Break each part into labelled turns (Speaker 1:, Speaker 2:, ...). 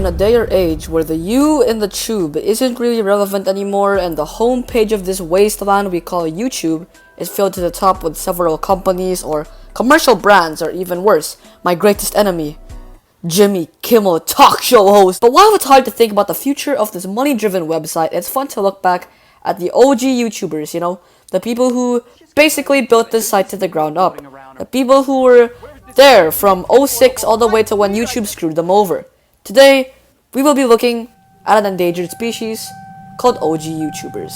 Speaker 1: In a day or age where the U in the tube isn't really relevant anymore and the homepage of this wasteland we call YouTube is filled to the top with several companies or commercial brands, or even worse, my greatest enemy, Jimmy Kimmel talk show host. But while it's hard to think about the future of this money-driven website, it's fun to look back at the OG YouTubers, you know, the people who basically built this site to the ground up, the people who were there from 06 all the way to when YouTube screwed them over. Today, we will be looking at an endangered species called OG YouTubers.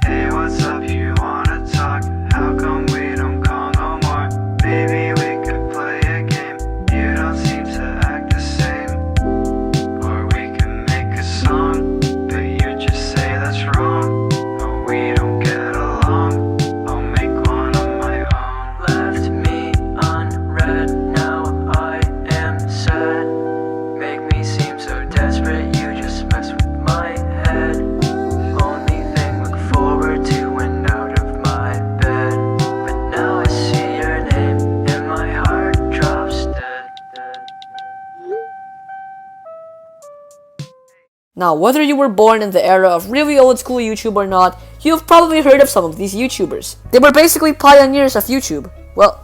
Speaker 2: Hey, what's up? You wanna talk? How come we don't call no more? Maybe we could play a game. You don't seem to act the same. Or we can make a song, but you just say that's wrong. Or we don't get along. I'll make one on my own. Left me unread, now I am sad. Make me seem so desperate, you just mess with my head. Only thing look forward to when out of my bed. But now I see your name and my heart drops dead.
Speaker 1: Now, whether you were born in the era of really old school YouTube or not, you've probably heard of some of these YouTubers. They were basically pioneers of YouTube. Well,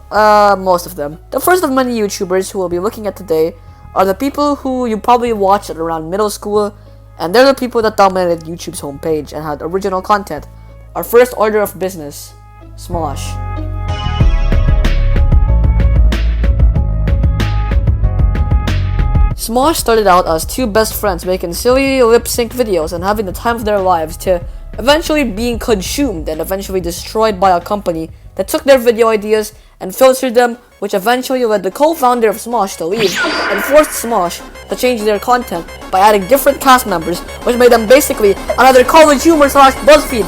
Speaker 1: most of them. The first of many YouTubers who we'll be looking at today are the people who you probably watched at around middle school, and they're the people that dominated YouTube's homepage and had original content. Our first order of business, Smosh. Smosh started out as two best friends making silly lip-sync videos and having the time of their lives, to eventually being consumed and eventually destroyed by a company that took their video ideas and filtered them, which eventually led the co-founder of Smosh to leave and forced Smosh to change their content by adding different cast members, which made them basically another College Humor / BuzzFeed.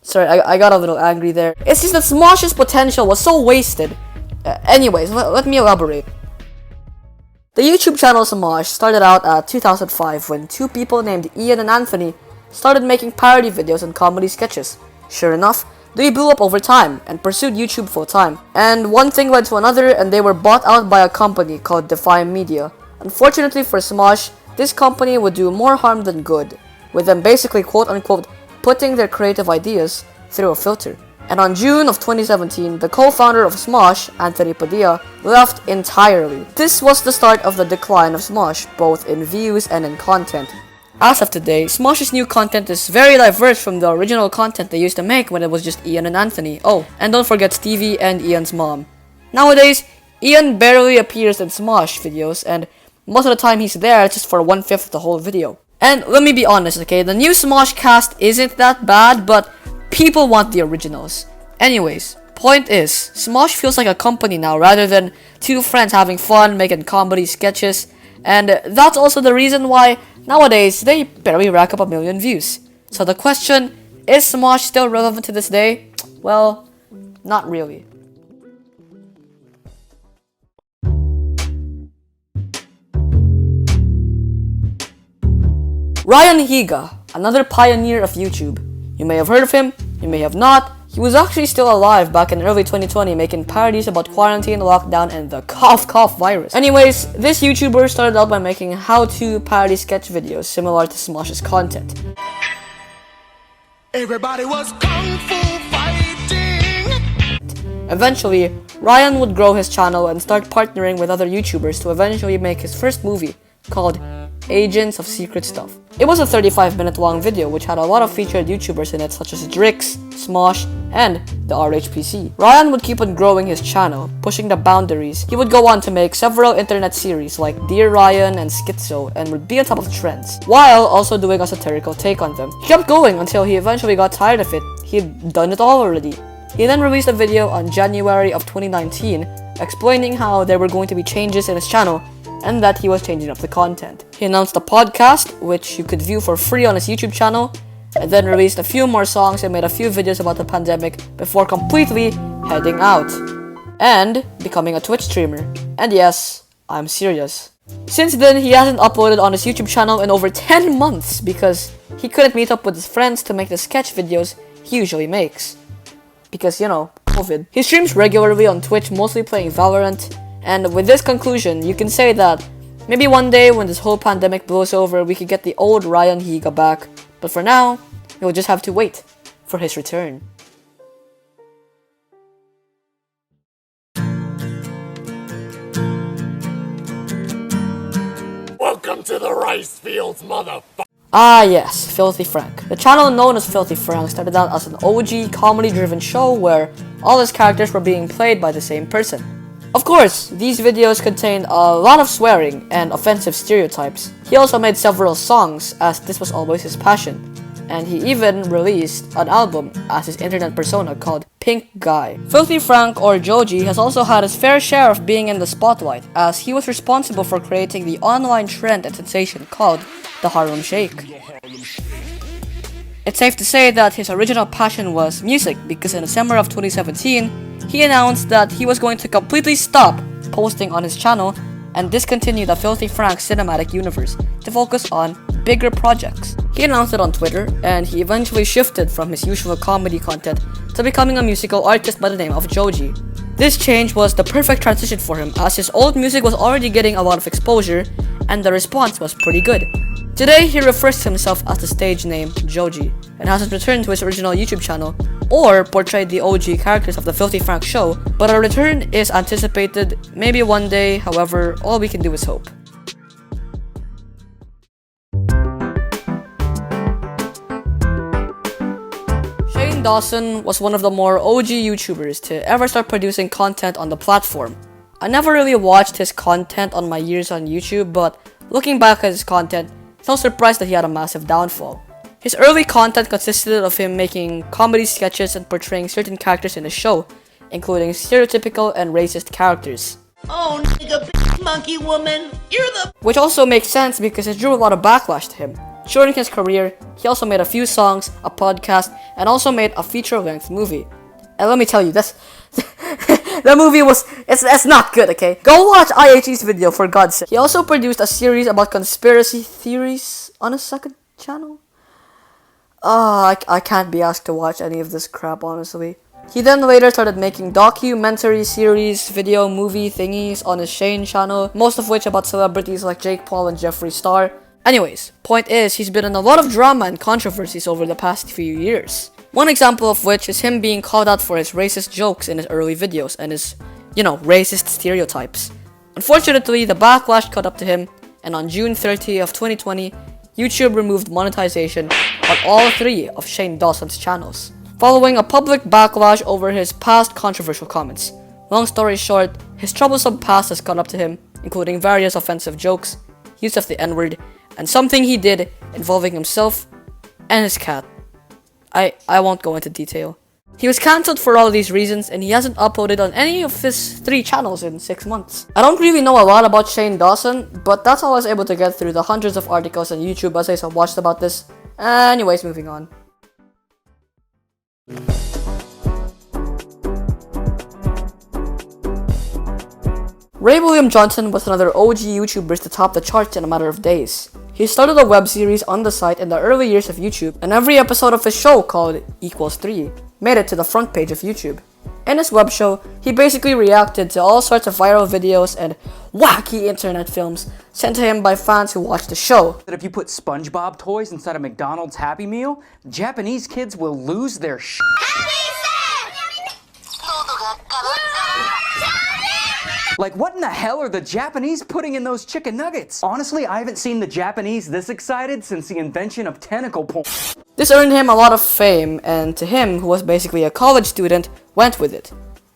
Speaker 1: Sorry, I got a little angry there. It's just that Smosh's potential was so wasted. Anyways, let me elaborate. The YouTube channel Smosh started out at 2005 when two people named Ian and Anthony started making parody videos and comedy sketches. Sure enough, they blew up over time and pursued YouTube full time. And one thing led to another, and they were bought out by a company called Defy Media. Unfortunately for Smosh, this company would do more harm than good, with them basically quote unquote putting their creative ideas through a filter. And on June of 2017, the co-founder of Smosh, Anthony Padilla, left entirely. This was the start of the decline of Smosh, both in views and in content. As of today, Smosh's new content is very diverse from the original content they used to make when it was just Ian and Anthony. Oh, and don't forget Stevie and Ian's mom. Nowadays, Ian barely appears in Smosh videos, and most of the time he's there just for 1/5 of the whole video. And let me be honest, okay, the new Smosh cast isn't that bad, but people want the originals. Anyways, point is, Smosh feels like a company now rather than two friends having fun making comedy sketches, and that's also the reason why nowadays they barely rack up 1 million views. So the question, is Smosh still relevant to this day? Well, not really. Ryan Higa, another pioneer of YouTube. You may have heard of him, you may have not. He was actually still alive back in early 2020 making parodies about quarantine, lockdown, and the cough virus. Anyways, this YouTuber started out by making how-to parody sketch videos similar to Smosh's content.
Speaker 3: Everybody was kung fu fighting.
Speaker 1: Eventually, Ryan would grow his channel and start partnering with other YouTubers to eventually make his first movie called Agents of Secret Stuff. It was a 35-minute long video which had a lot of featured YouTubers in it such as Drix, Smosh, and the RHPC. Ryan would keep on growing his channel, pushing the boundaries. He would go on to make several internet series like Dear Ryan and Schizo and would be on top of trends, while also doing a satirical take on them. He kept going until he eventually got tired of it. He'd done it all already. He then released a video on January of 2019 explaining how there were going to be changes in his channel and that he was changing up the content. He announced a podcast, which you could view for free on his YouTube channel, and then released a few more songs and made a few videos about the pandemic before completely heading out and becoming a Twitch streamer. And yes, I'm serious. Since then, he hasn't uploaded on his YouTube channel in over 10 months because he couldn't meet up with his friends to make the sketch videos he usually makes. Because, you know, COVID. He streams regularly on Twitch, mostly playing Valorant, and with this conclusion, you can say that Maybe one day when this whole pandemic blows over, we could get the old Ryan Higa back, but for now, we'll just have to wait for his return.
Speaker 3: Welcome to the rice fields, motherfucker.
Speaker 1: Ah yes, Filthy Frank. The channel known as Filthy Frank started out as an OG comedy-driven show where all his characters were being played by the same person. Of course, these videos contained a lot of swearing and offensive stereotypes. He also made several songs, as this was always his passion, and he even released an album as his internet persona called Pink Guy. Filthy Frank, or Joji, has also had his fair share of being in the spotlight, as he was responsible for creating the online trend and sensation called the Harlem Shake. It's safe to say that his original passion was music, because in the summer of 2017, he announced that he was going to completely stop posting on his channel and discontinue the Filthy Frank cinematic universe to focus on bigger projects. He announced it on Twitter, and he eventually shifted from his usual comedy content to becoming a musical artist by the name of Joji. This change was the perfect transition for him, as his old music was already getting a lot of exposure, and the response was pretty good. Today, he refers to himself as the stage name Joji, and hasn't returned to his original YouTube channel, or portrayed the OG characters of the Filthy Frank show, but a return is anticipated maybe one day. However, all we can do is hope. Dawson was one of the more OG YouTubers to ever start producing content on the platform. I never really watched his content on my years on YouTube, but looking back at his content, it's no surprise that he had a massive downfall. His early content consisted of him making comedy sketches and portraying certain characters in the show, including stereotypical and racist characters.
Speaker 4: Oh, nigga, bitch, monkey woman, you're the—
Speaker 1: Which also makes sense because it drew a lot of backlash to him. During his career, he also made a few songs, a podcast, and also made a feature-length movie. And let me tell you, this the movie it's not good, okay? Go watch IHE's video, for God's sake. He also produced a series about conspiracy theories on his second channel. I can't be asked to watch any of this crap, honestly. He then later started making documentary series, video, movie thingies on his Shane channel, most of which about celebrities like Jake Paul and Jeffree Star. Anyways, point is, he's been in a lot of drama and controversies over the past few years. One example of which is him being called out for his racist jokes in his early videos and his, racist stereotypes. Unfortunately, the backlash caught up to him, and on June 30 of 2020, YouTube removed monetization on all three of Shane Dawson's channels, following a public backlash over his past controversial comments. Long story short, his troublesome past has caught up to him, including various offensive jokes, use of the N-word, and something he did involving himself and his cat. I won't go into detail. He was cancelled for all these reasons, and he hasn't uploaded on any of his 3 channels in 6 months. I don't really know a lot about Shane Dawson, but that's all I was able to get through the hundreds of articles on YouTube essays I watched about this. Anyways, moving on. Ray William Johnson was another OG YouTuber to top the charts in a matter of days. He started a web series on the site in the early years of YouTube, and every episode of his show, called Equals 3, made it to the front page of YouTube. In his web show, he basically reacted to all sorts of viral videos and wacky internet films sent to him by fans who watched the show.
Speaker 5: That if you put SpongeBob toys inside a McDonald's Happy Meal, Japanese kids will lose their sh**. Like, what in the hell are the Japanese putting in those chicken nuggets? Honestly, I haven't seen the Japanese this excited since the invention of tentacle porn.
Speaker 1: This earned him a lot of fame, and to him, who was basically a college student, went with it.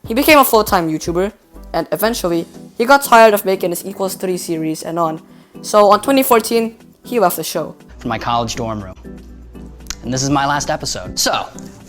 Speaker 1: He became a full-time YouTuber, and eventually, he got tired of making his Equals 3 series and on. So on 2014, he left the show.
Speaker 6: From my college dorm room. And this is my last episode. So,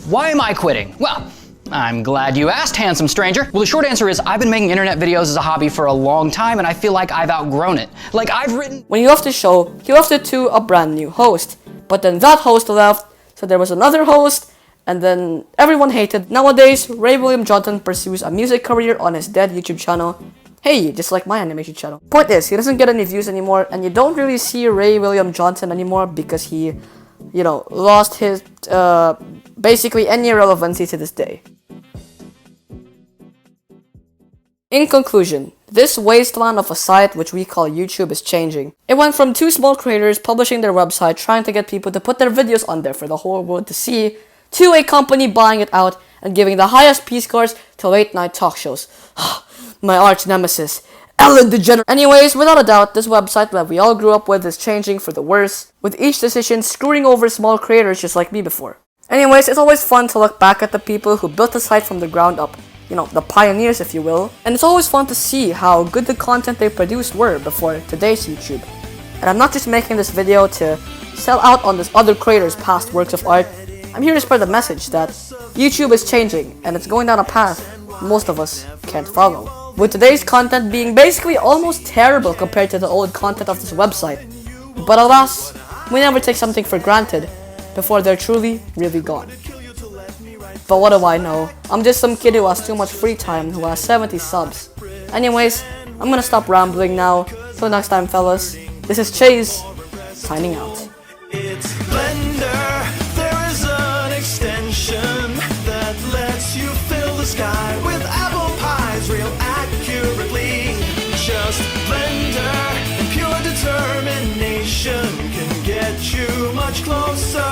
Speaker 6: why am I quitting? Well, I'm glad you asked, handsome stranger. Well, the short answer is I've been making internet videos as a hobby for a long time, and I feel like I've outgrown it. Like, I've written—
Speaker 1: When he left the show, he left it to a brand new host. But then that host left, so there was another host, and then everyone hated. Nowadays, Ray William Johnson pursues a music career on his dead YouTube channel. Hey, just like my animation channel. Point is, he doesn't get any views anymore, and you don't really see Ray William Johnson anymore because he, lost his, basically any relevancy to this day. In conclusion, this wasteland of a site which we call YouTube is changing. It went from 2 small creators publishing their website trying to get people to put their videos on there for the whole world to see, to a company buying it out and giving the highest P scores to late night talk shows. My arch nemesis, Ellen DeGeneres. Anyways, without a doubt, this website that we all grew up with is changing for the worse, with each decision screwing over small creators just like me before. Anyways, it's always fun to look back at the people who built the site from the ground up. You know, the pioneers if you will. And it's always fun to see how good the content they produced were before today's YouTube. And I'm not just making this video to sell out on this other creators' past works of art. I'm here to spread the message that YouTube is changing and it's going down a path most of us can't follow. With today's content being basically almost terrible compared to the old content of this website. But alas, we never take something for granted before they're truly, really gone. But what do I know? I'm just some kid who has too much free time who has 70 subs. Anyways, I'm gonna stop rambling now. Till next time, fellas. This is Chaze, signing out.
Speaker 2: It's Blender. There is an extension that lets you fill the sky with apple pies real accurately. Just Blender and pure determination can get you much closer